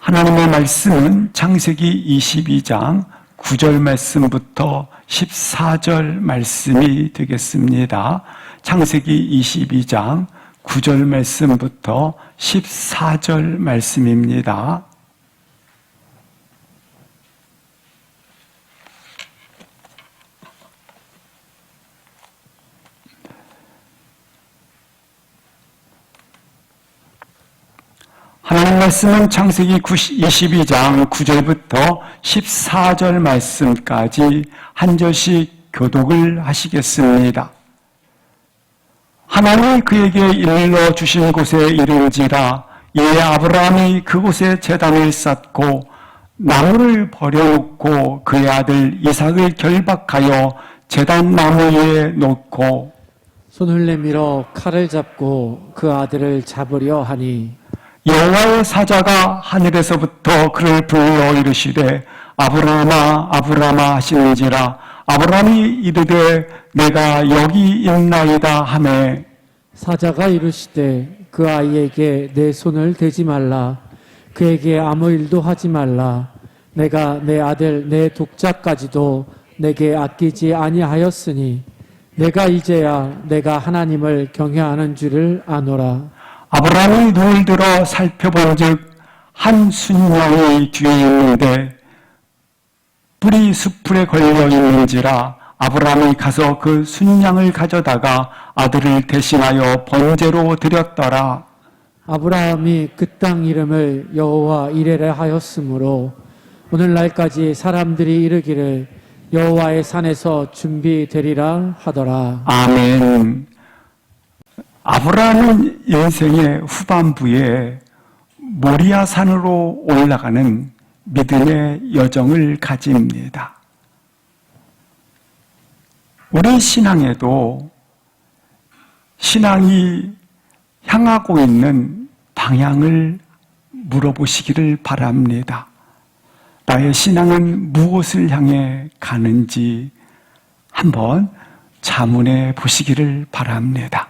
하나님의 말씀은 창세기 22장 9절 말씀부터 14절 말씀이 되겠습니다. 창세기 22장 9절 말씀부터 14절 말씀입니다. 하나님 말씀은 창세기 22장 9절부터 14절 말씀까지 한 절씩 교독을 하시겠습니다. 하나님이 그에게 일러 주신 곳에 이른지라 이에 아브라함이 그곳에 제단을 쌓고 나무를 버려놓고 그의 아들 이삭을 결박하여 제단 나무 위에 놓고 손을 내밀어 칼을 잡고 그 아들을 잡으려 하니 여호와의 사자가 하늘에서부터 그를 불러 이르시되 아브라함아 아브라함아 하시는지라 아브라함이 이르되 내가 여기 있나이다 하매 사자가 이르시되 그 아이에게 내 손을 대지 말라 그에게 아무 일도 하지 말라 내가 내 아들 내 독자까지도 내게 아끼지 아니하였으니 내가 이제야 내가 하나님을 경외하는 줄을 아노라. 아브라함이 눈을 들어 살펴본즉 한 순양이 뒤에 있는데 뿔이 숯불에 걸려 있는지라 아브라함이 가서 그 순양을 가져다가 아들을 대신하여 번제로 드렸더라. 아브라함이 그 땅 이름을 여호와 이레라 하였으므로 오늘날까지 사람들이 이르기를 여호와의 산에서 준비되리라 하더라. 아멘. 아브라함은 인생의 후반부에 모리아 산으로 올라가는 믿음의 여정을 가집니다. 우리 신앙에도 신앙이 향하고 있는 방향을 물어보시기를 바랍니다. 나의 신앙은 무엇을 향해 가는지 한번 자문해 보시기를 바랍니다.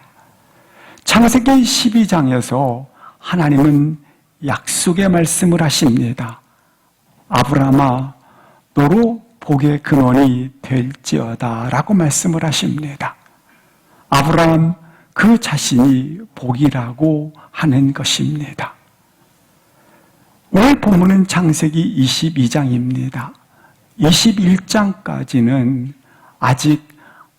창세기 12장에서 하나님은 약속의 말씀을 하십니다. 아브라함아 너로 복의 근원이 될지어다 라고 말씀을 하십니다. 아브라함 그 자신이 복이라고 하는 것입니다. 오늘 본문은 창세기 22장입니다. 21장까지는 아직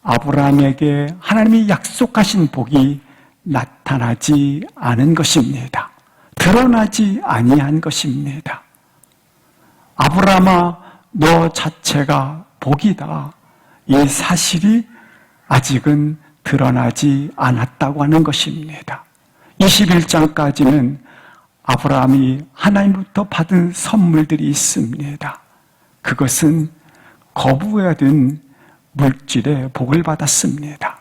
아브라함에게 하나님이 약속하신 복이 나타나지 않은 것입니다. 드러나지 아니한 것입니다. 아브라함아 너 자체가 복이다. 이 사실이 아직은 드러나지 않았다고 하는 것입니다. 21장까지는 아브라함이 하나님부터 받은 선물들이 있습니다. 그것은 거부해둔 물질의 복을 받았습니다.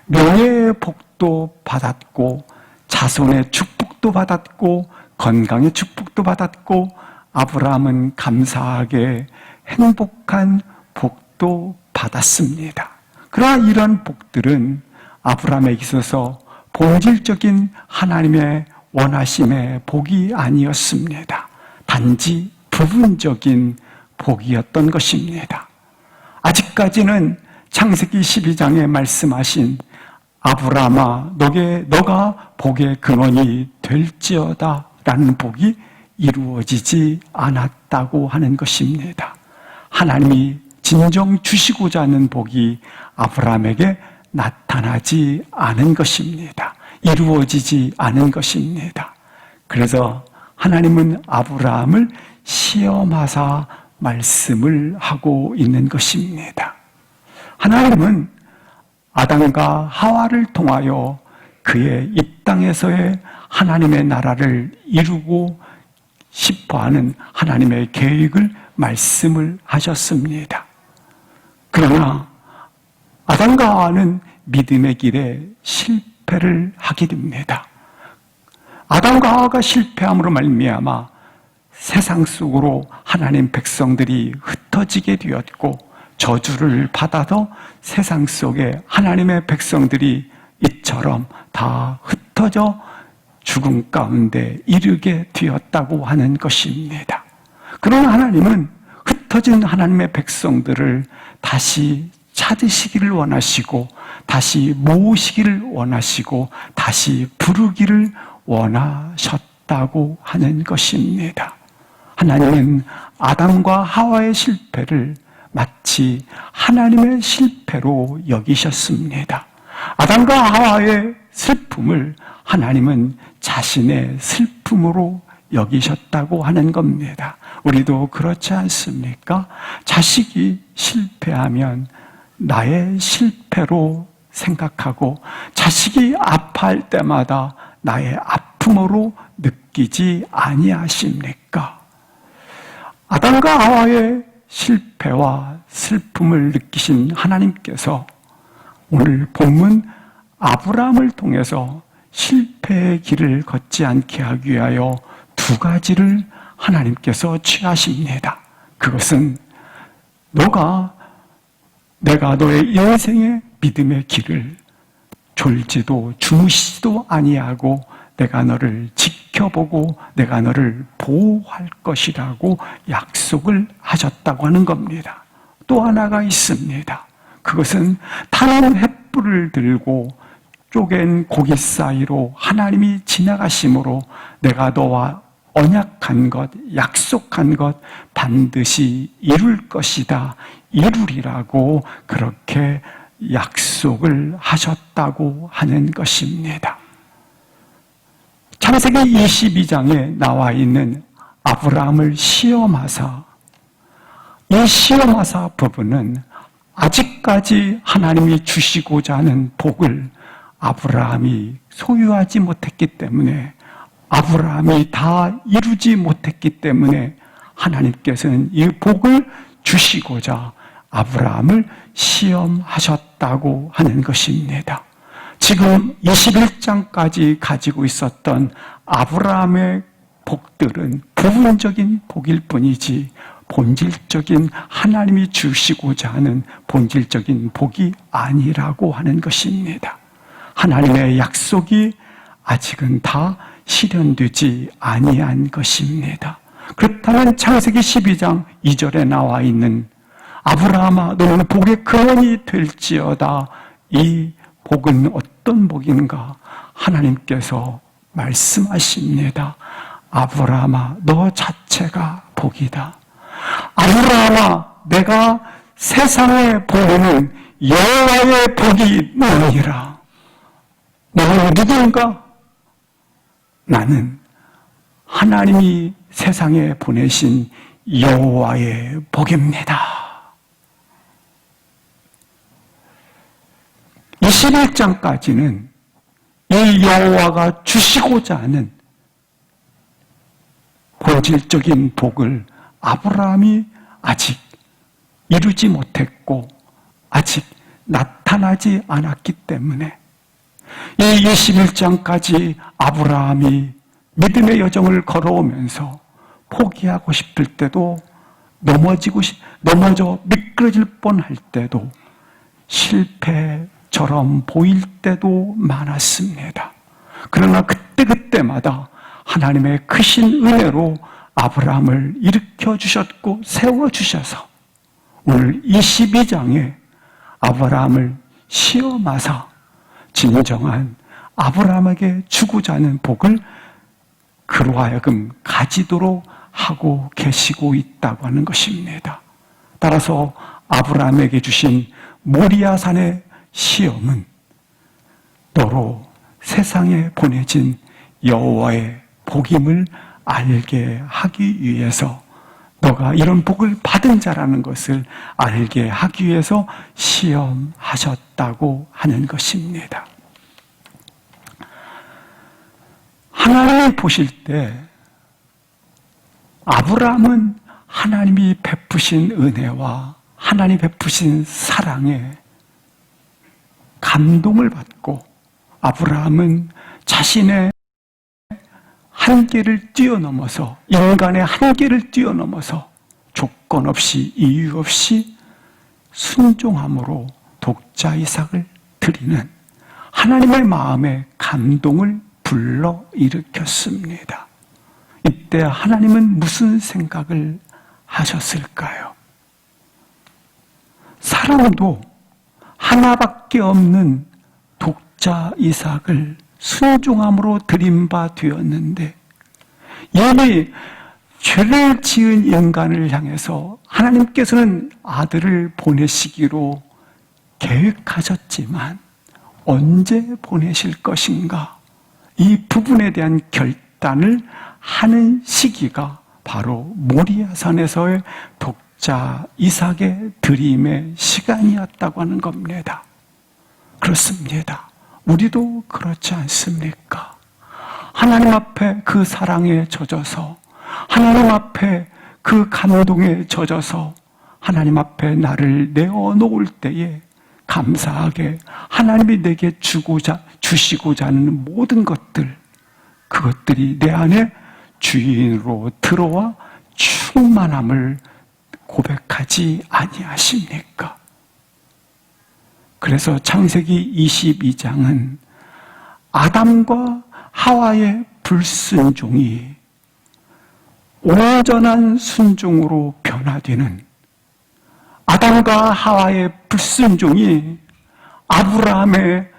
명예의 복도 받았고 자손의 축복도 받았고 건강의 축복도 받았고 아브라함은 감사하게 행복한 복도 받았습니다. 그러나 이런 복들은 아브라함에게 있어서 본질적인 하나님의 원하심의 복이 아니었습니다. 단지 부분적인 복이었던 것입니다. 아직까지는 창세기 12장에 말씀하신 아브라함아 너가 복의 근원이 될지어다 라는 복이 이루어지지 않았다고 하는 것입니다. 하나님이 진정 주시고자 하는 복이 아브라함에게 나타나지 않은 것입니다. 이루어지지 않은 것입니다. 그래서 하나님은 아브라함을 시험하사 말씀을 하고 있는 것입니다. 하나님은 아담과 하와를 통하여 그의 이 땅에서의 하나님의 나라를 이루고 싶어하는 하나님의 계획을 말씀을 하셨습니다. 그러나 아담과 하와는 믿음의 길에 실패를 하게 됩니다. 아담과 하와가 실패함으로 말미암아 세상 속으로 하나님 백성들이 흩어지게 되었고 저주를 받아서 세상 속에 하나님의 백성들이 이처럼 다 흩어져 죽음 가운데 이르게 되었다고 하는 것입니다. 그러나 하나님은 흩어진 하나님의 백성들을 다시 찾으시기를 원하시고, 다시 모으시기를 원하시고, 다시 부르기를 원하셨다고 하는 것입니다. 하나님은 아담과 하와의 실패를 마치 하나님의 실패로 여기셨습니다. 아담과 하와의 슬픔을 하나님은 자신의 슬픔으로 여기셨다고 하는 겁니다. 우리도 그렇지 않습니까? 자식이 실패하면 나의 실패로 생각하고, 자식이 아파할 때마다 나의 아픔으로 느끼지 아니하십니까? 아담과 하와의 실패와 슬픔을 느끼신 하나님께서 오늘 본문 아브라함을 통해서 실패의 길을 걷지 않게 하기 위하여 두 가지를 하나님께서 취하십니다. 그것은 내가 너의 인생의 믿음의 길을 졸지도 주무시지도 아니하고 내가 너를 지켜보고 내가 너를 보호할 것이라고 약속을 하셨다고 하는 겁니다. 또 하나가 있습니다. 그것은 타는 횃불을 들고 쪼갠 고기 사이로 하나님이 지나가심으로 내가 너와 언약한 것, 약속한 것 반드시 이룰 것이다, 이루리라고 그렇게 약속을 하셨다고 하는 것입니다. 창세기 22장에 나와 있는 아브라함을 시험하사, 이 시험하사 부분은 아직까지 하나님이 주시고자 하는 복을 아브라함이 소유하지 못했기 때문에, 아브라함이 다 이루지 못했기 때문에 하나님께서는 이 복을 주시고자 아브라함을 시험하셨다고 하는 것입니다. 지금 21장까지 가지고 있었던 아브라함의 복들은 부분적인 복일 뿐이지 본질적인 하나님이 주시고자 하는 본질적인 복이 아니라고 하는 것입니다. 하나님의 약속이 아직은 다 실현되지 아니한 것입니다. 그렇다면 창세기 12장 2절에 나와 있는 아브라함아 너는 복의 근원이 될지어다, 이 복은 어떤 복인가? 하나님께서 말씀하십니다. 아브라함아 너 자체가 복이다. 아브라함아 내가 세상에 보내는 여호와의 복이 너니라. 너는 누구인가? 나는 하나님이 세상에 보내신 여호와의 복입니다. 21장까지는 이 여호와가 주시고자 하는 본질적인 복을 아브라함이 아직 이루지 못했고 아직 나타나지 않았기 때문에 이 21장까지 아브라함이 믿음의 여정을 걸어오면서 포기하고 싶을 때도 넘어져 미끄러질 뻔할 때도 실패처럼 보일 때도 많았습니다. 그러나 그때마다 하나님의 크신 은혜로 아브라함을 일으켜 주셨고 세워 주셔서 오늘 22장에 아브라함을 시험하사 진정한 아브라함에게 주고자 하는 복을 그로 하여금 가지도록 하고 계시고 있다고 하는 것입니다. 따라서 아브라함에게 주신 모리아산의 시험은 너로 세상에 보내진 여호와의 복임을 알게 하기 위해서, 너가 이런 복을 받은 자라는 것을 알게 하기 위해서 시험하셨다고 하는 것입니다. 하나님이 보실 때 아브라함은 하나님이 베푸신 은혜와 하나님 베푸신 사랑에 감동을 받고, 아브라함은 자신의 한계를 뛰어넘어서, 인간의 한계를 뛰어넘어서 조건 없이 이유 없이 순종함으로 독자 이삭을 드리는 하나님의 마음에 감동을 불러일으켰습니다. 이때 하나님은 무슨 생각을 하셨을까요? 사람도 하나밖에 없는 독자 이삭을 순종함으로 드린 바 되었는데 이미 죄를 지은 인간을 향해서 하나님께서는 아들을 보내시기로 계획하셨지만 언제 보내실 것인가? 이 부분에 대한 결단을 하는 시기가 바로 모리아산에서의 독자 이삭의 드림의 시간이었다고 하는 겁니다. 그렇습니다. 우리도 그렇지 않습니까? 하나님 앞에 그 사랑에 젖어서, 하나님 앞에 그 감동에 젖어서 하나님 앞에 나를 내어놓을 때에 감사하게 하나님이 내게 주시고자 하는 모든 것들, 그것들이 내 안에 주인으로 들어와 충만함을 고백하지 아니하십니까? 그래서 창세기 22장은 아담과 하와의 불순종이 온전한 순종으로 변화되는, 아담과 하와의 불순종이 아브라함의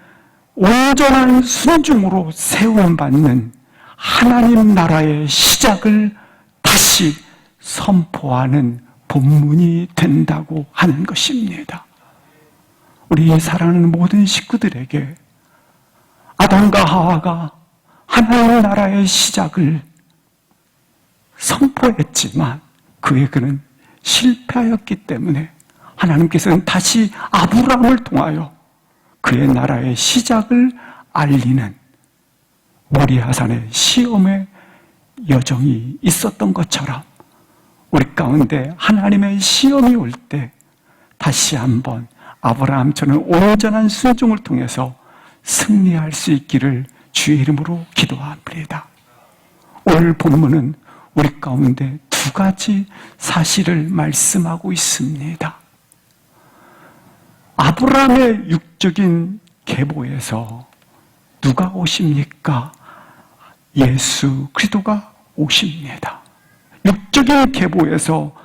온전한 순종으로 세움받는 하나님 나라의 시작을 다시 선포하는 본문이 된다고 하는 것입니다. 우리 사랑하는 모든 식구들에게 아담과 하와가 하나님 나라의 시작을 선포했지만 그에게는 실패하였기 때문에 하나님께서는 다시 아브라함을 통하여 그의 나라의 시작을 알리는 모리아산의 시험의 여정이 있었던 것처럼 우리 가운데 하나님의 시험이 올 때 다시 한번 아브라함처럼 온전한 순종을 통해서 승리할 수 있기를 주의 이름으로 기도합니다. 오늘 본문은 우리 가운데 두 가지 사실을 말씀하고 있습니다. 아브라함의 육적인 계보에서 누가 오십니까? 예수 그리스도가 오십니다. 육적인 계보에서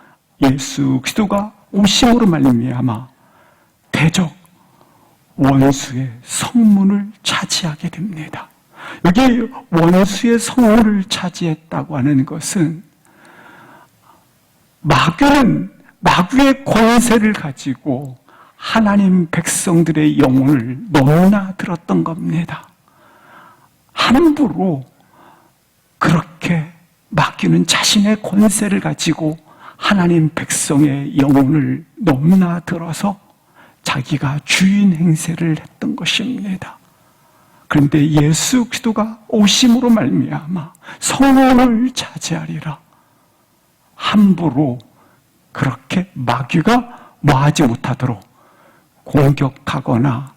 예수 그리스도가 오심으로 말미암아 대적 원수의 성문을 차지하게 됩니다. 여기 원수의 성문을 차지했다고 하는 것은 마귀의 권세를 가지고 하나님 백성들의 영혼을 넘나들었던 겁니다. 함부로 그렇게 마귀는 자신의 권세를 가지고 하나님 백성의 영혼을 넘나들어서 자기가 주인 행세를 했던 것입니다. 그런데 예수 그리스도가 오심으로 말미암아 성문을 차지하리라. 함부로 그렇게 마귀가 뭐하지 못하도록 공격하거나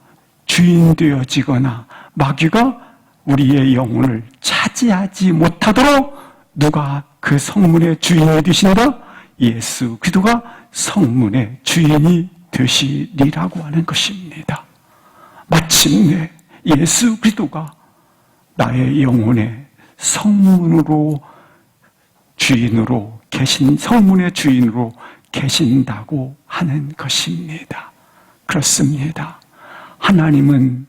주인 되어지거나 마귀가 우리의 영혼을 차지하지 못하도록 누가 그 성문의 주인이 되신다? 예수 그리스도가 성문의 주인이 되시리라고 하는 것입니다. 마침내 예수 그리스도가 나의 영혼의 성문으로 주인으로 계신, 성문의 주인으로 계신다고 하는 것입니다. 그렇습니다. 하나님은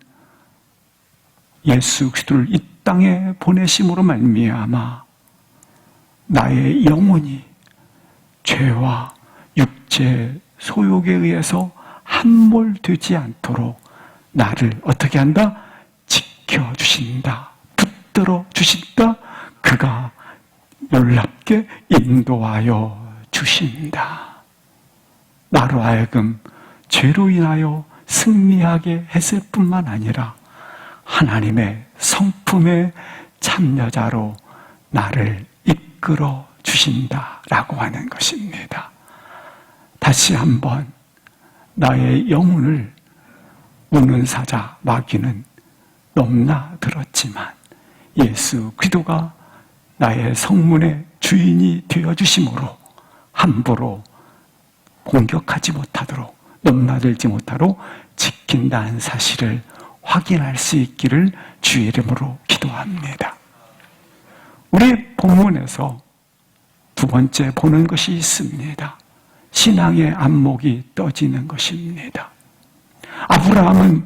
예수 그리스도를 이 땅에 보내심으로 말미암아 나의 영혼이 죄와 육체 소욕에 의해서 함몰되지 않도록 나를 어떻게 한다? 지켜주신다. 붙들어 주신다. 그가 놀랍게 인도하여 주신다. 나로 하여금 죄로 인하여 승리하게 했을 뿐만 아니라 하나님의 성품의 참여자로 나를 이끌어 주신다라고 하는 것입니다. 다시 한번 나의 영혼을 우는 사자 마귀는 넘나들었지만 예수 그리스도가 나의 성문의 주인이 되어주심으로 함부로 공격하지 못하도록 넘나들지 못하도록 지킨다는 사실을 확인할 수 있기를 주의 이름으로 기도합니다. 우리 본문에서 두 번째 보는 것이 있습니다. 신앙의 안목이 떠지는 것입니다. 아브라함은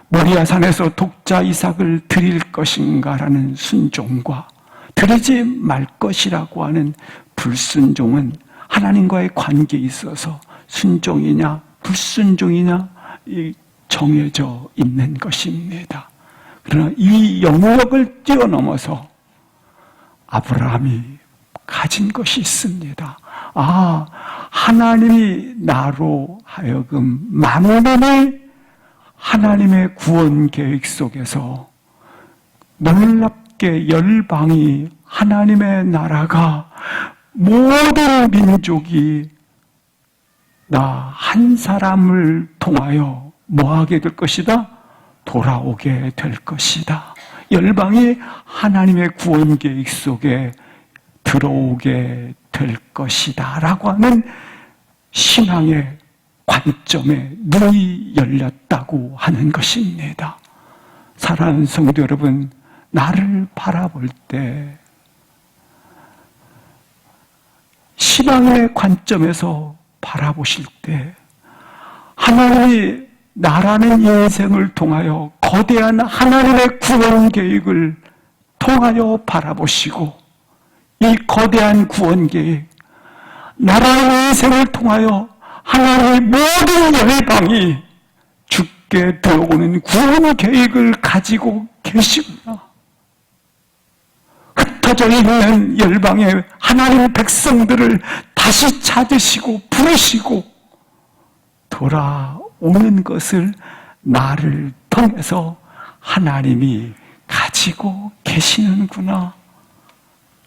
모리아산에서 독자 이삭을 드릴 것인가라는 순종과 드리지 말 것이라고 하는 불순종은 하나님과의 관계에 있어서 순종이냐 불순종이냐 정해져 있는 것입니다. 그러나 이 영역을 뛰어넘어서 아브라함이 가진 것이 있습니다. 하나님이 나로 하여금 만민을 하나님의 구원 계획 속에서 놀랍게 열방이 하나님의 나라가 모든 민족이 나 한 사람을 통하여 뭐하게 될 것이다? 돌아오게 될 것이다. 열방이 하나님의 구원 계획 속에 들어오게 될 것이다 라고 하는 신앙의 관점에 눈이 열렸다고 하는 것입니다. 사랑하는 성도 여러분, 나를 바라볼 때 신앙의 관점에서 바라보실 때 하나님이 나라는 인생을 통하여 거대한 하나님의 구원 계획을 통하여 바라보시고 이 거대한 구원 계획, 나라는 인생을 통하여 하나님의 모든 열방이 주께 들어오는 구원 계획을 가지고 계시구나. 흩어져 있는 열방의 하나님의 백성들을 다시 찾으시고 부르시고 돌아오는 것을 나를 통해서 하나님이 가지고 계시는구나.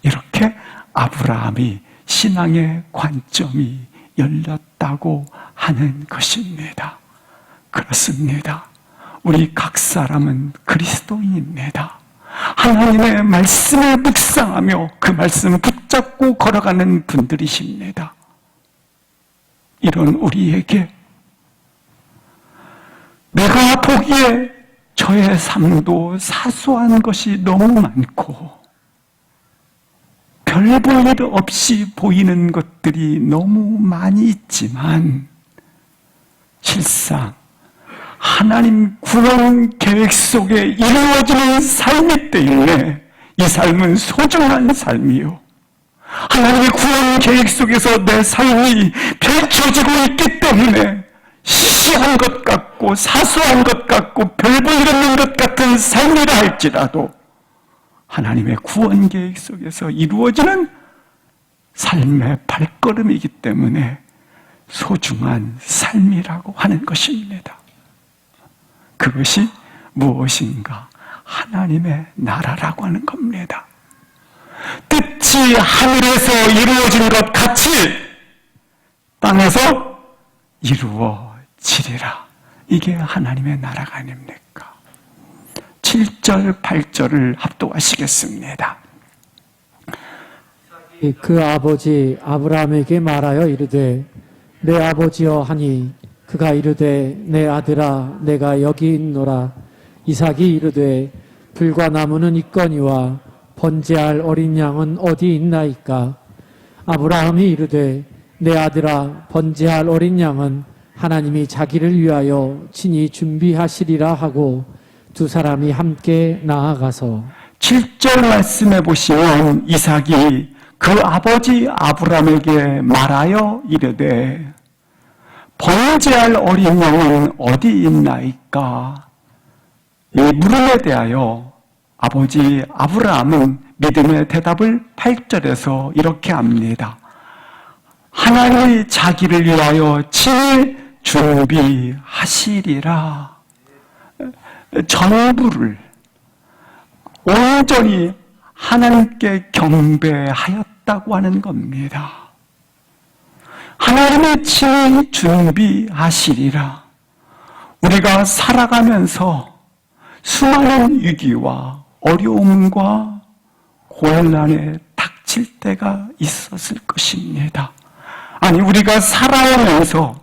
이렇게 아브라함이 신앙의 관점이 열렸다고 하는 것입니다. 그렇습니다. 우리 각 사람은 그리스도인입니다. 하나님의 말씀을 묵상하며 그 말씀을 붙잡고 걸어가는 분들이십니다. 이런 우리에게 내가 보기에 저의 삶도 사소한 것이 너무 많고 별 볼 일 없이 보이는 것들이 너무 많이 있지만 실상 하나님 구원 계획 속에 이루어지는 삶이 때문에 이 삶은 소중한 삶이요. 하나님의 구원 계획 속에서 내 삶이 펼쳐지고 있기 때문에 시시한 것 같고 사소한 것 같고 별 볼 일 없는 것 같은 삶이라 할지라도 하나님의 구원 계획 속에서 이루어지는 삶의 발걸음이기 때문에 소중한 삶이라고 하는 것입니다. 그것이 무엇인가? 하나님의 나라라고 하는 겁니다. 뜻이 하늘에서 이루어진 것 같이 땅에서 이루어지리라. 이게 하나님의 나라가 아닙니까? 7절, 8절을 합독하시겠습니다. 그 아버지 아브라함에게 말하여 이르되 내 아버지여 하니 그가 이르되 내 아들아 내가 여기 있노라. 이삭이 이르되 불과 나무는 있거니와 번제할 어린 양은 어디 있나이까. 아브라함이 이르되 내 아들아 번제할 어린 양은 하나님이 자기를 위하여 친히 준비하시리라 하고 두 사람이 함께 나아가서 7절 말씀해 보시면 이삭이 그 아버지 아브라함에게 말하여 이르되 번제할 어린 양은 어디 있나이까. 이 물음에 대하여 아버지 아브라함은 믿음의 대답을 8절에서 이렇게 합니다. 하나님이 자기를 위하여 친히 준비하시리라. 전부를 온전히 하나님께 경배하였다고 하는 겁니다. 하나님의 친히 준비하시리라. 우리가 살아가면서 수많은 위기와 어려움과 곤란에 닥칠 때가 있었을 것입니다. 아니, 우리가 살아오면서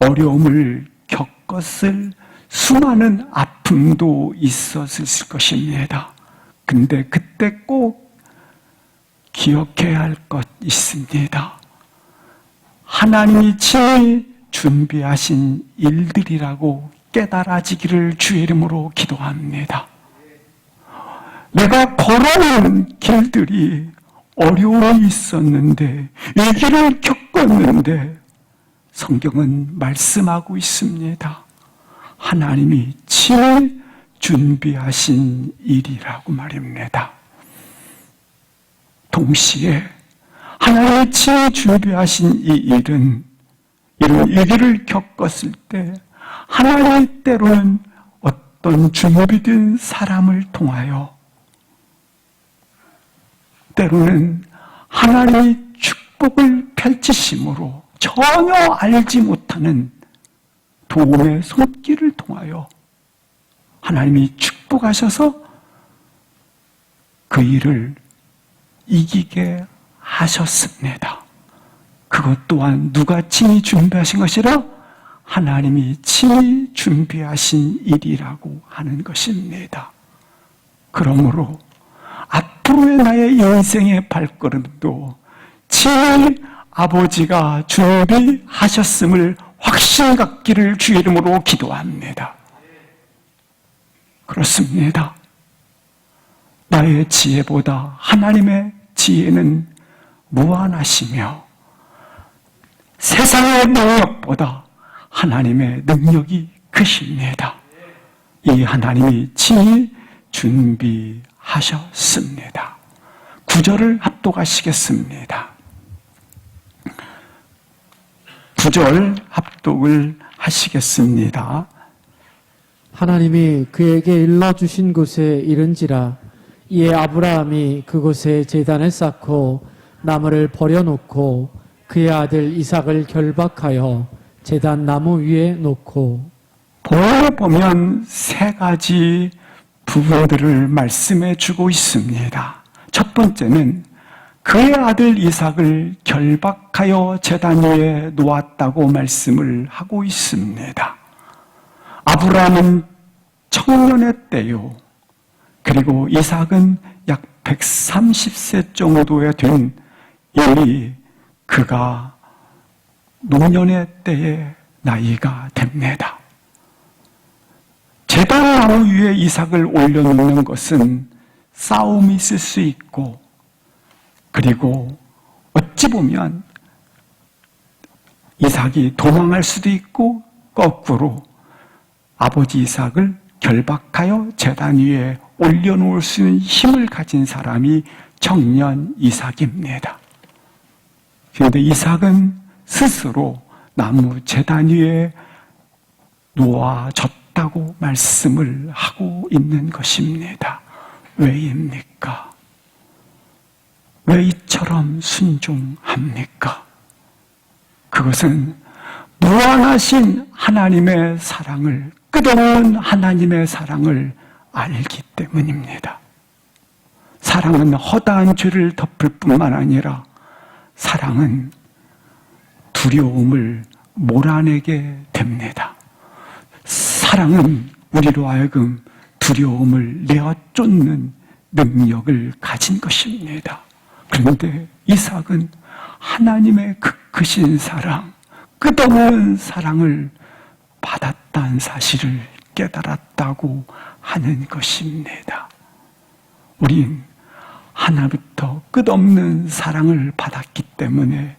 어려움을 겪었을 수많은 아픔도 있었을 것입니다. 근데 그때 꼭 기억해야 할 것 있습니다. 하나님이 친히 준비하신 일들이라고 깨달아지기를 주의 이름으로 기도합니다. 내가 걸어온 길들이 어려움이 있었는데, 위기를 겪었는데, 성경은 말씀하고 있습니다. 하나님이 친히 준비하신 일이라고 말입니다. 동시에 하나님이 친히 준비하신 이 일은 이런 위기를 겪었을 때 하나님이 때로는 어떤 준비된 사람을 통하여 때로는 하나님이 축복을 펼치심으로 전혀 알지 못하는 도움의 손길을 통하여 하나님이 축복하셔서 그 일을 이기게 하셨습니다. 그것 또한 누가 친히 준비하신 것이라? 하나님이 친히 준비하신 일이라고 하는 것입니다. 그러므로 앞으로의 나의 인생의 발걸음도 친히 아버지가 준비하셨음을 확신 갖기를 주의 이름으로 기도합니다. 그렇습니다. 나의 지혜보다 하나님의 지혜는 무한하시며 세상의 능력보다 하나님의 능력이 크십니다. 이 하나님이 친히 준비하셨습니다. 9절을 합독하시겠습니다. 9절 합독을 하시겠습니다. 하나님이 그에게 일러주신 곳에 이른지라 이에 아브라함이 그곳에 제단을 쌓고 나무를 버려놓고 그의 아들 이삭을 결박하여 제단 나무 위에 놓고. 보면 세 가지 부분들을 말씀해 주고 있습니다. 첫 번째는 그의 아들 이삭을 결박하여 제단 위에 놓았다고 말씀을 하고 있습니다. 아브라함은 청년의 때요. 그리고 이삭은 약 130세 정도에 된 이미 그가 노년의 때의 나이가 됩니다. 제단 나무 위에 이삭을 올려놓는 것은 싸움이 있을 수 있고, 그리고 어찌 보면 이삭이 도망할 수도 있고, 거꾸로 아버지 이삭을 결박하여 제단 위에 올려놓을 수 있는 힘을 가진 사람이 청년 이삭입니다. 그런데 이삭은 스스로 나무 제단 위에 놓아졌다고 말씀을 하고 있는 것입니다. 왜입니까? 왜 이처럼 순종합니까? 그것은 무한하신 하나님의 사랑을, 끝없는 하나님의 사랑을 알기 때문입니다. 사랑은 허다한 죄를 덮을 뿐만 아니라 사랑은 두려움을 몰아내게 됩니다. 사랑은 우리로 하여금 두려움을 내어쫓는 능력을 가진 것입니다. 그런데 이삭은 하나님의 크신 사랑, 끝없는 사랑을 받았다는 사실을 깨달았다고 하는 것입니다. 우린 하나부터 끝없는 사랑을 받았기 때문에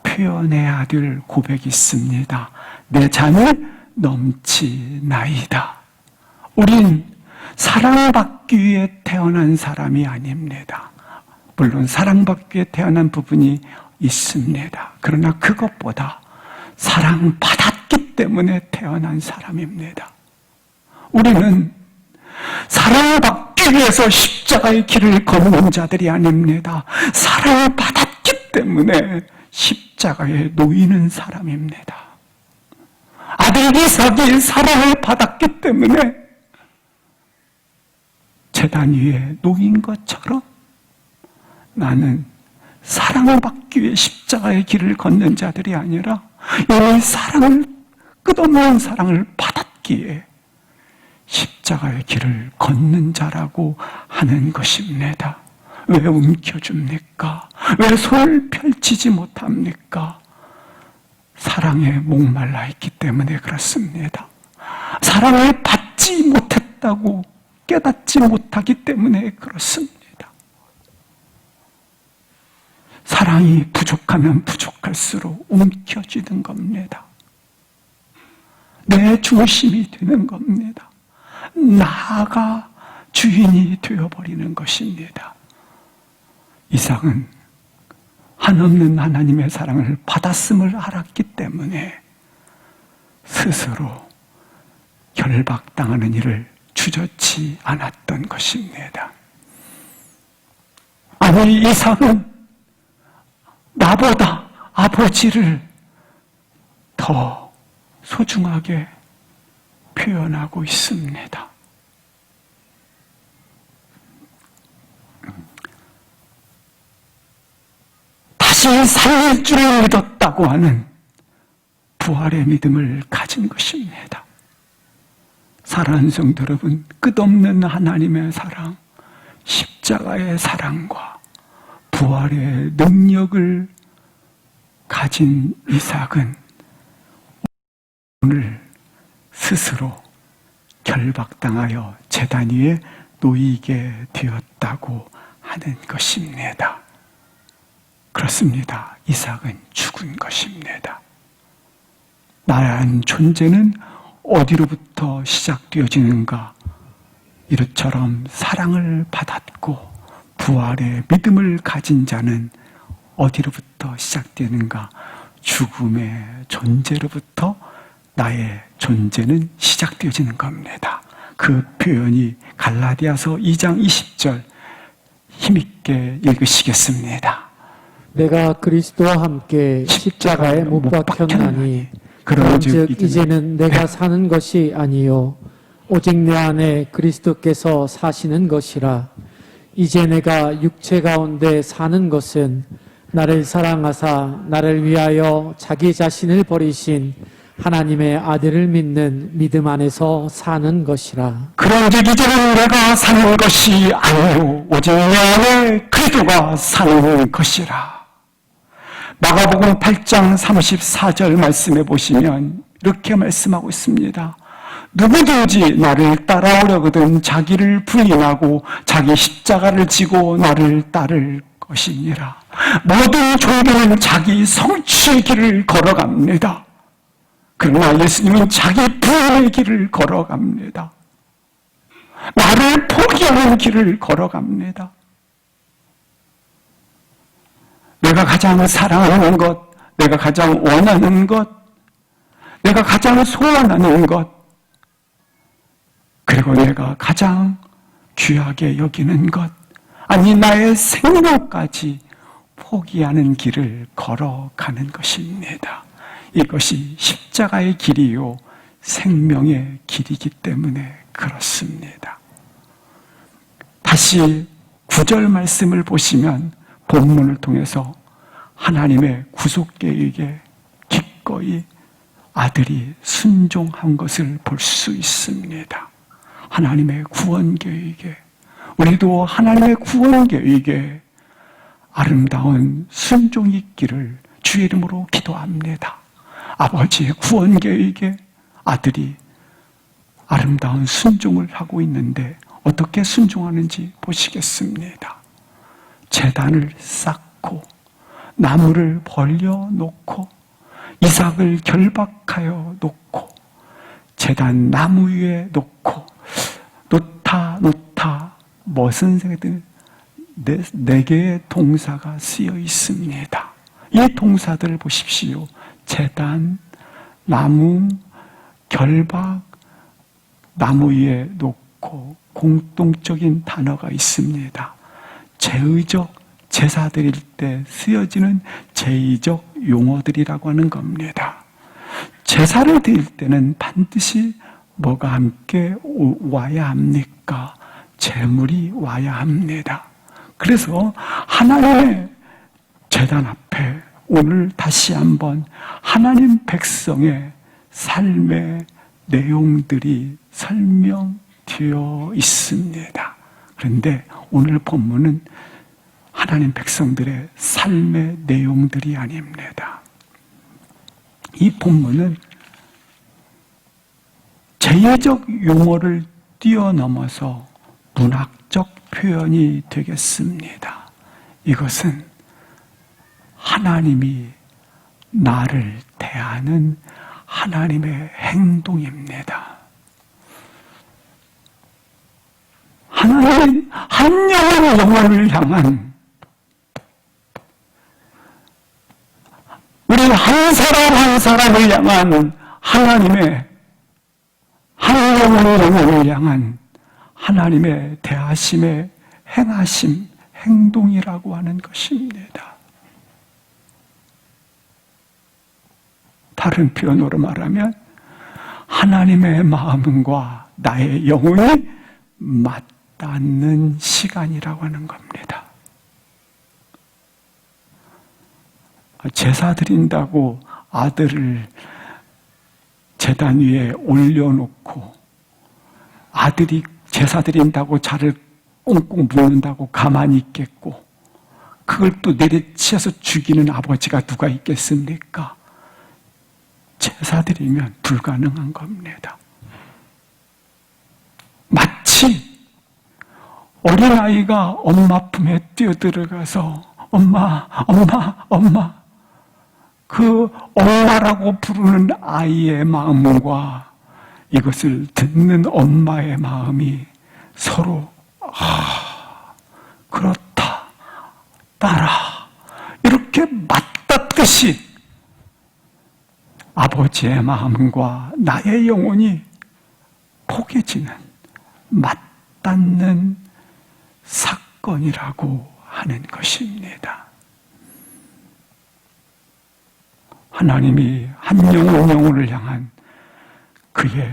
표현해야 될 고백이 있습니다. 내 잔을 넘치나이다. 우린 사랑받기 위해 태어난 사람이 아닙니다. 물론 사랑받기 위해 태어난 부분이 있습니다. 그러나 그것보다 사랑받았기 때문에 태어난 사람입니다. 우리는 사랑받기 위해서 십자가의 길을 걷는 자들이 아닙니다. 사랑받았기 때문에 십자가에 놓이는 사람입니다. 아들 이삭이 사랑을 받았기 때문에 제단 위에 놓인 것처럼 나는 사랑을 받기 위해 십자가의 길을 걷는 자들이 아니라 이미 사랑을, 끝없는 사랑을 받았기에 십자가의 길을 걷는 자라고 하는 것입니다. 왜 움켜줍니까? 왜 손을 펼치지 못합니까? 사랑에 목말라 있기 때문에 그렇습니다. 사랑을 받지 못했다고 깨닫지 못하기 때문에 그렇습니다. 사랑이 부족하면 부족할수록 움켜쥐는 겁니다. 내 중심이 되는 겁니다. 나가 주인이 되어버리는 것입니다. 이삭은 한없는 하나님의 사랑을 받았음을 알았기 때문에 스스로 결박당하는 일을 주저치 않았던 것입니다. 아니, 이삭은 나보다 아버지를 더 소중하게 표현하고 있습니다. 다시 살릴 줄을 믿었다고 하는 부활의 믿음을 가진 것입니다. 사랑하는 성도 여러분, 끝없는 하나님의 사랑, 십자가의 사랑과 부활의 능력을 가진 이삭은 오늘 스스로 결박당하여 제단 위에 놓이게 되었다고 하는 것입니다. 그렇습니다. 이삭은 죽은 것입니다. 나란 존재는 어디로부터 시작되어지는가? 이처럼 사랑을 받았고 부활의 믿음을 가진 자는 어디로부터 시작되는가? 죽음의 존재로부터 나의 존재는 시작되어지는 겁니다. 그 표현이 갈라디아서 2장 20절 힘있게 읽으시겠습니다. 내가 그리스도와 함께 십자가에 못 박혔나니 그런즉 이제는 내가 사는 것이 아니요 오직 내 안에 그리스도께서 사시는 것이라. 이제 내가 육체 가운데 사는 것은 나를 사랑하사 나를 위하여 자기 자신을 버리신 하나님의 아들을 믿는 믿음 안에서 사는 것이라. 그런즉 이제는 내가 사는 것이 아니요 오직 내 안에 그리스도가 사는 것이라. 마가복음 8장 34절 말씀해 보시면 이렇게 말씀하고 있습니다. 누구든지 나를 따라오려거든 자기를 부인하고 자기 십자가를 지고 나를 따를 것이니라. 모든 종교는 자기 성취의 길을 걸어갑니다. 그러나 예수님은 자기 부인의 길을 걸어갑니다. 나를 포기하는 길을 걸어갑니다. 내가 가장 사랑하는 것, 내가 가장 원하는 것, 내가 가장 소원하는 것, 그리고 내가 가장 귀하게 여기는 것, 아니 나의 생명까지 포기하는 길을 걸어가는 것입니다. 이것이 십자가의 길이요 생명의 길이기 때문에 그렇습니다. 다시 9절 말씀을 보시면 본문을 통해서 하나님의 구속 계획에 기꺼이 아들이 순종한 것을 볼 수 있습니다. 하나님의 구원 계획에, 우리도 하나님의 구원 계획에 아름다운 순종이 있기를 주의 이름으로 기도합니다. 아버지의 구원 계획에 아들이 아름다운 순종을 하고 있는데 어떻게 순종하는지 보시겠습니다. 제단을 쌓고 나무를 벌려놓고 이삭을 결박하여 놓고 제단 나무 위에 놓고 놓다 무슨 새들 네 개의 동사가 쓰여 있습니다. 이 동사들을 보십시오. 제단, 나무, 결박, 나무 위에 놓고 공통적인 단어가 있습니다. 제의적 제사 드릴 때 쓰여지는 제의적 용어들이라고 하는 겁니다. 제사를 드릴 때는 반드시 뭐가 함께 와야 합니까? 제물이 와야 합니다. 그래서 하나님의 제단 앞에 오늘 다시 한번 하나님 백성의 삶의 내용들이 설명되어 있습니다. 그런데 오늘 본문은 하나님 백성들의 삶의 내용들이 아닙니다. 이 본문은 제어적 용어를 뛰어넘어서 문학적 표현이 되겠습니다. 이것은 하나님이 나를 대하는 하나님의 행동입니다. 하나님 한 영혼을 향한, 우리 한 사람 한 사람을 향한 하나님의, 한 영혼을 향한 하나님의 대하심의 행하심, 행동이라고 하는 것입니다. 다른 표현으로 말하면 하나님의 마음과 나의 영혼이 맞닿는 시간이라고 하는 겁니다. 제사 드린다고 아들을 제단 위에 올려놓고 아들이 제사 드린다고 자를 꽁꽁 묶는다고 가만히 있겠고, 그걸 또 내리치어서 죽이는 아버지가 누가 있겠습니까? 제사 드리면 불가능한 겁니다. 마치 어린아이가 엄마 품에 뛰어들어가서 엄마, 그 엄마라고 부르는 아이의 마음과 이것을 듣는 엄마의 마음이 서로 그렇다, 딸아, 이렇게 맞닿듯이 아버지의 마음과 나의 영혼이 포개지는, 맞닿는 사건이라고 하는 것입니다. 하나님이 한 영혼을 향한 그의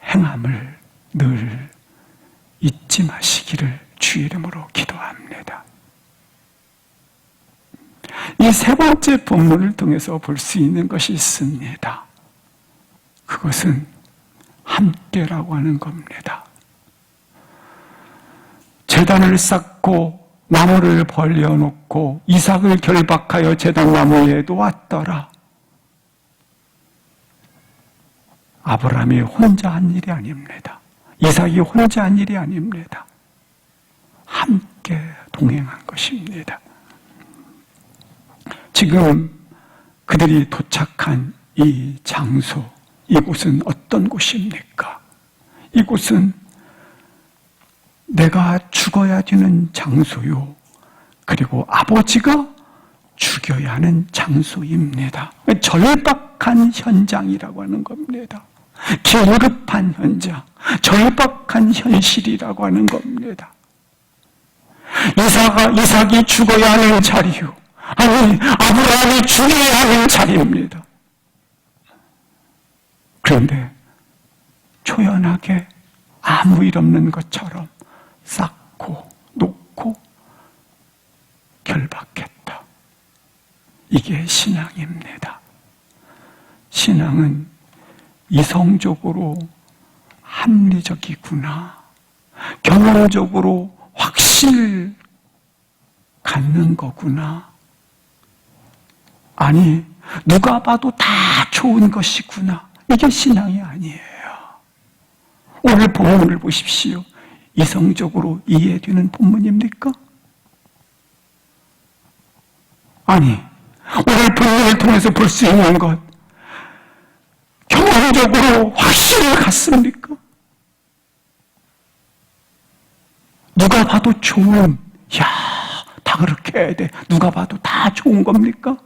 행함을 늘 잊지 마시기를 주의 이름으로 기도합니다. 이 세 번째 본문을 통해서 볼 수 있는 것이 있습니다. 그것은 함께라고 하는 겁니다. 제단을 쌓고 나무를 벌려놓고 이삭을 결박하여 제단 나무에 놓았더라. 아브라함이 혼자 한 일이 아닙니다. 이삭이 혼자 한 일이 아닙니다. 함께 동행한 것입니다. 지금 그들이 도착한 이 장소, 이곳은 어떤 곳입니까? 이곳은 내가 죽어야 되는 장소요, 그리고 아버지가 죽여야 하는 장소입니다. 절박한 현장이라고 하는 겁니다. 긴급한 현장, 절박한 현실이라고 하는 겁니다. 이삭이 죽어야 하는 자리요, 아니 아브라함이 죽여야 하는 자리입니다. 그런데 초연하게 아무 일 없는 것처럼 쌓고 놓고 결박했다. 이게 신앙입니다. 신앙은 이성적으로 합리적이구나, 경험적으로 확신을 갖는 거구나, 아니 누가 봐도 다 좋은 것이구나, 이게 신앙이 아니에요. 오늘 본문을 보십시오. 이성적으로 이해되는 본문입니까? 아니, 오늘 본문을 통해서 볼 수 있는 것, 경험적으로 확신을 갖습니까? 누가 봐도 좋은, 다 그렇게 해야 돼, 누가 봐도 다 좋은 겁니까?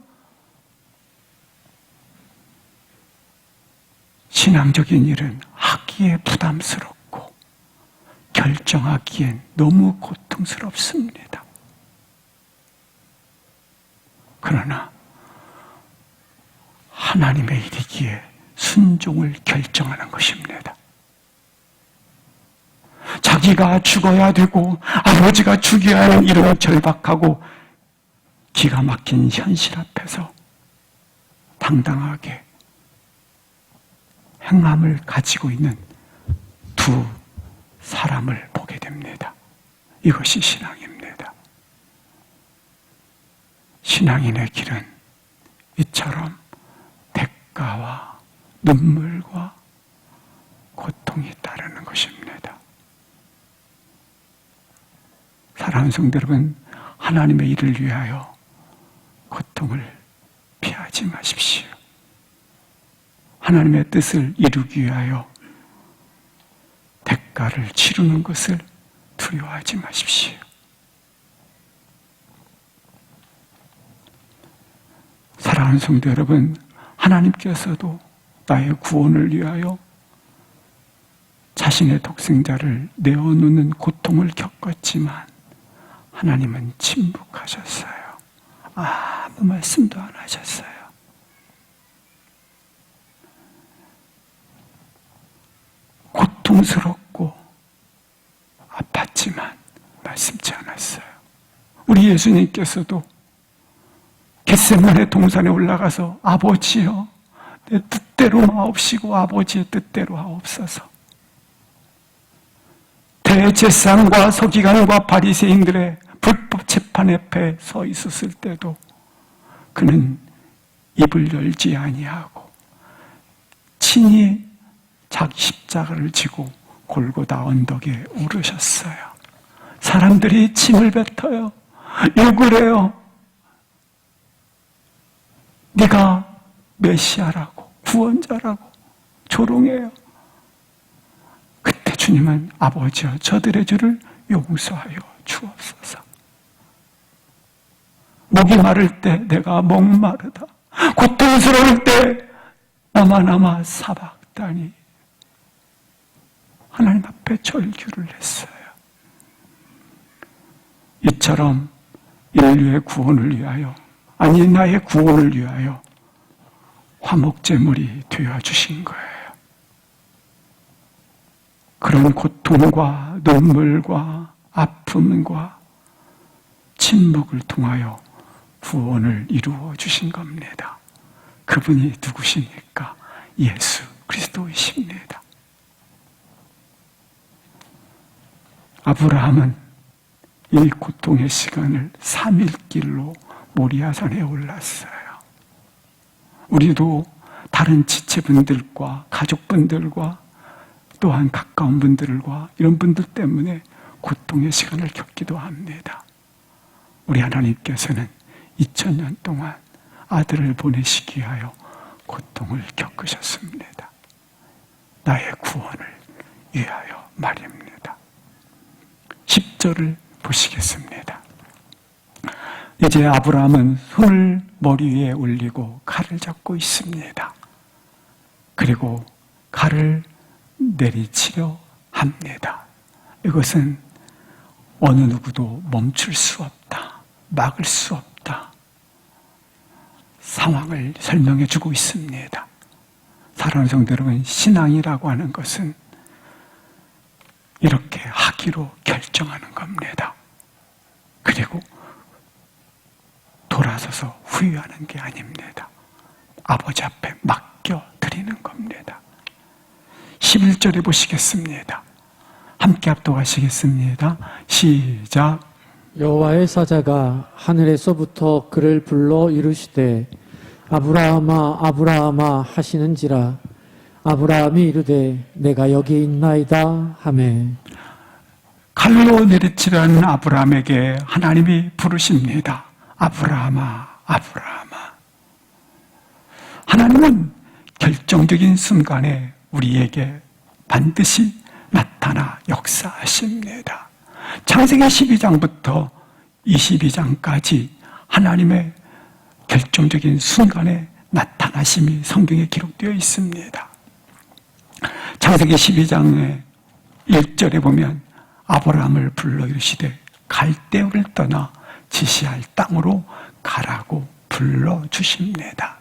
신앙적인 일은 하기에 부담스럽고 결정하기엔 너무 고통스럽습니다. 그러나 하나님의 일이기에 순종을 결정하는 것입니다. 자기가 죽어야 되고 아버지가 죽여야 하는 이름을 절박하고 기가 막힌 현실 앞에서 당당하게 행함을 가지고 있는 두 사람을 보게 됩니다. 이것이 신앙입니다. 신앙인의 길은 이처럼 대가와 눈물과 고통이 따르는 것입니다. 사랑하는 성도 여러분, 하나님의 일을 위하여 고통을 피하지 마십시오. 하나님의 뜻을 이루기 위하여 대가를 치르는 것을 두려워하지 마십시오. 사랑하는 성도 여러분, 하나님께서도 나의 구원을 위하여 자신의 독생자를 내어놓는 고통을 겪었지만 하나님은 침묵하셨어요. 아무 말씀도 안 하셨어요. 고통스럽고 아팠지만 말씀치 않았어요. 우리 예수님께서도 겟세마네 동산에 올라가서 아버지여 내 뜻대로 마옵시고 아버지의 뜻대로 하옵소서. 대제사장과 서기관과 바리새인들의 불법 재판 앞에 서 있었을 때도 그는 입을 열지 아니하고 친히 자기 십자가를 지고 골고다 언덕에 오르셨어요. 사람들이 침을 뱉어요. 욕을 해요. 네가 메시아라고, 구원자라고 조롱해요. 그때 주님은 아버지여 저들의 죄를 용서하여 주옵소서. 목이 마를 때 내가 목마르다. 고통스러울 때 나만 사박다니. 하나님 앞에 절규를 했어요. 이처럼 인류의 구원을 위하여, 아니 나의 구원을 위하여 화목제물이 되어주신 거예요. 그런 고통과 눈물과 아픔과 침묵을 통하여 구원을 이루어 주신 겁니다. 그분이 누구십니까? 예수 그리스도이십니다. 아브라함은 이 고통의 시간을 3일길로 모리아산에 올랐어요. 우리도 다른 지체분들과 가족분들과 또한 가까운 분들과 이런 분들 때문에 고통의 시간을 겪기도 합니다. 우리 하나님께서는 2000년 동안 아들을 보내시기 위하여 고통을 겪으셨습니다. 나의 구원을 위하여 말입니다. 10절을 보시겠습니다. 이제 아브라함은 손을 머리 위에 올리고 칼을 잡고 있습니다. 그리고 칼을 내리치려 합니다. 이것은 어느 누구도 멈출 수 없다, 막을 수 없다 상황을 설명해 주고 있습니다. 사랑하는 성도 여러분, 신앙이라고 하는 것은 이렇게 하기로 결정하는 겁니다. 그리고 돌아서서 후회하는 게 아닙니다. 아버지 앞에 맡겨드리는 겁니다. 11절에 보시겠습니다. 함께 합독하시겠습니다. 시작. 여호와의 사자가 하늘에서부터 그를 불러 이르시되 아브라함아 아브라함아 하시는지라. 아브라함이 이르되 내가 여기 있나이다 하매. 칼로 내리치려는 아브라함에게 하나님이 부르십니다. 아브라함아 아브라함아. 하나님은 결정적인 순간에 우리에게 반드시 나타나 역사하십니다. 창세기 12장부터 22장까지 하나님의 결정적인 순간에 나타나심이 성경에 기록되어 있습니다. 창세기 12장의 1절에 보면 아브라함을 불러 이르시되 갈대우를 떠나 지시할 땅으로 가라고 불러주십니다.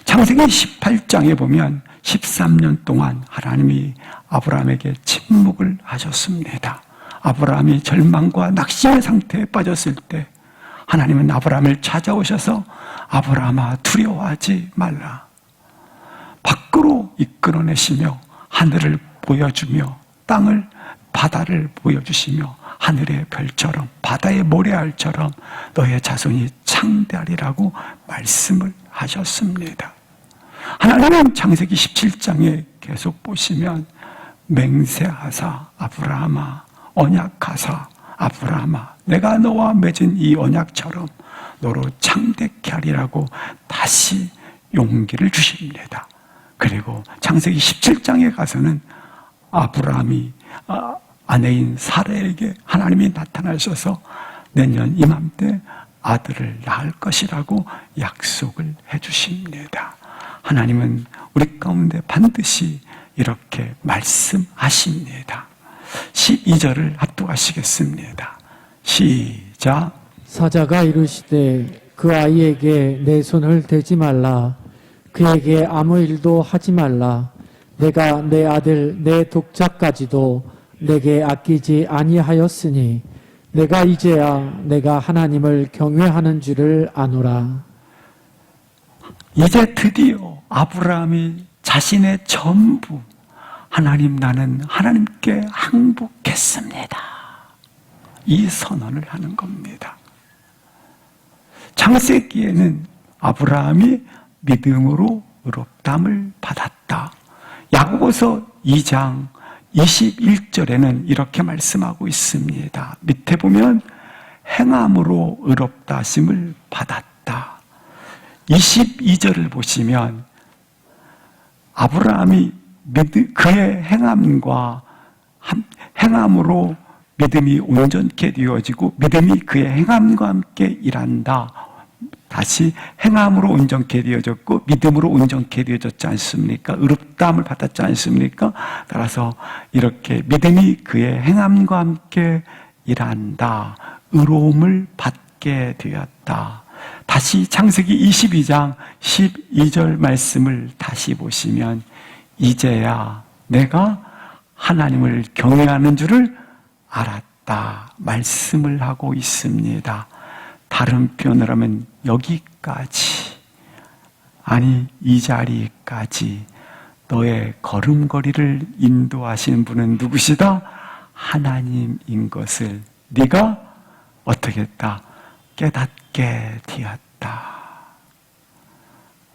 창세기 18장에 보면 13년 동안 하나님이 아브라함에게 침묵을 하셨습니다. 아브라함이 절망과 낙심의 상태에 빠졌을 때 하나님은 아브라함을 찾아오셔서 아브라함아 두려워하지 말라. 밖으로 이끌어내시며 하늘을 보여주며 땅을 바다를 보여주시며 하늘의 별처럼 바다의 모래알처럼 너의 자손이 창대하리라고 말씀을 하셨습니다. 하나님은 창세기 17장에 계속 보시면 맹세하사 아브라함아, 언약하사 아브라함아, 내가 너와 맺은 이 언약처럼 너로 창대케 하리라고 다시 용기를 주십니다. 그리고 창세기 17장에 가서는 아브라함이 아내인 사라에게 하나님이 나타나셔서 내년 이맘때 아들을 낳을 것이라고 약속을 해주십니다. 하나님은 우리 가운데 반드시 이렇게 말씀하십니다. 12절을 합독하시겠습니다. 시작. 사자가 이르시되 그 아이에게 내 손을 대지 말라. 그에게 아무 일도 하지 말라. 내가 내 아들 내 독자까지도 내게 아끼지 아니하였으니 내가 이제야 내가 하나님을 경외하는 줄을 아노라. 이제 드디어 아브라함이 자신의 전부, 하나님 나는 하나님께 항복했습니다, 이 선언을 하는 겁니다. 창세기에는 아브라함이 믿음으로 의롭다함을 받았다. 야고보서 2장 21절에는 이렇게 말씀하고 있습니다. 밑에 보면 행함으로 의롭다 하심을 받았다. 22절을 보시면 아브라함이 그의 행함으로 믿음이 온전케 되어지고 믿음이 그의 행함과 함께 일한다. 다시 행함으로 온전케 되어졌고 믿음으로 온전케 되어졌지 않습니까? 의롭다함을 받았지 않습니까? 따라서 이렇게 믿음이 그의 행함과 함께 일한다. 의로움을 받게 되었다. 다시 창세기 22장 12절 말씀을 다시 보시면 이제야 내가 하나님을 경외하는 줄을 알았다 말씀을 하고 있습니다. 다른 표현을 하면 여기까지, 아니 이 자리까지 너의 걸음걸이를 인도하시는 분은 누구시다? 하나님인 것을 네가 어떻게 했다? 깨닫게 되었다.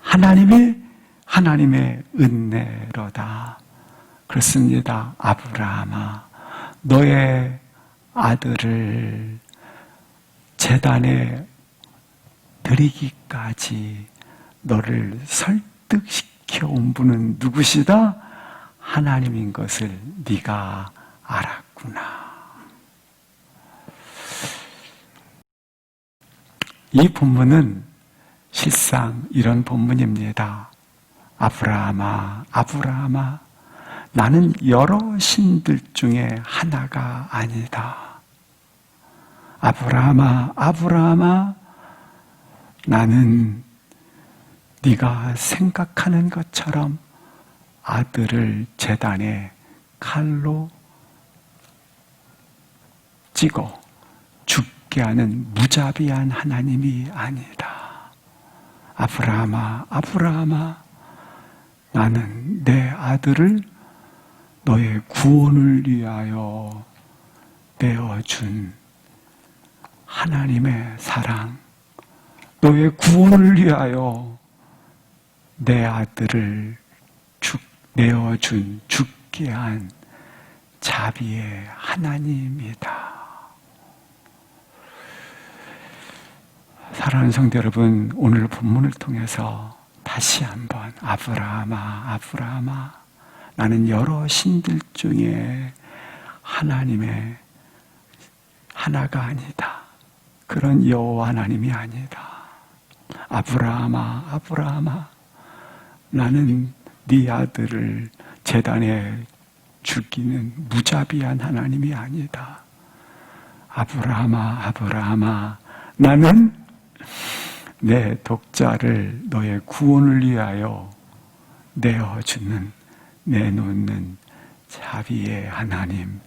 하나님이 하나님의 은혜로다. 그렇습니다. 아브라함아, 너의 아들을 제단에 드리기까지 너를 설득시켜 온 분은 누구시다? 하나님인 것을 네가 알았구나. 이 본문은 실상 이런 본문입니다. 아브라함아, 아브라함아, 나는 여러 신들 중에 하나가 아니다. 아브라함아, 아브라함아, 나는 네가 생각하는 것처럼 아들을 제단에 칼로 찍어 죽게 하는 무자비한 하나님이 아니다. 아브라함아, 아브라함아, 나는 내 아들을 너의 구원을 위하여 내어준 하나님의 사랑, 너의 구원을 위하여 내 아들을 내어준, 죽게 한 자비의 하나님이다. 사랑하는 성도 여러분, 오늘 본문을 통해서 다시 한번 아브라함아, 아브라함아, 나는 여러 신들 중에 하나님의 하나가 아니다. 그런 여호와 하나님이 아니다. 아브라함아, 아브라함아, 나는 네 아들을 제단에 죽이는 무자비한 하나님이 아니다. 아브라함아, 아브라함아, 나는 내 독자를 너의 구원을 위하여 내어주는, 내놓는 자비의 하나님,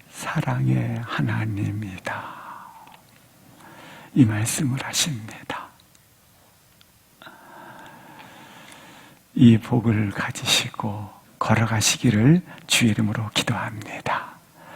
사랑의 하나님이다. 이 말씀을 하십니다. 이 복을 가지시고 걸어가시기를 주의 이름으로 기도합니다.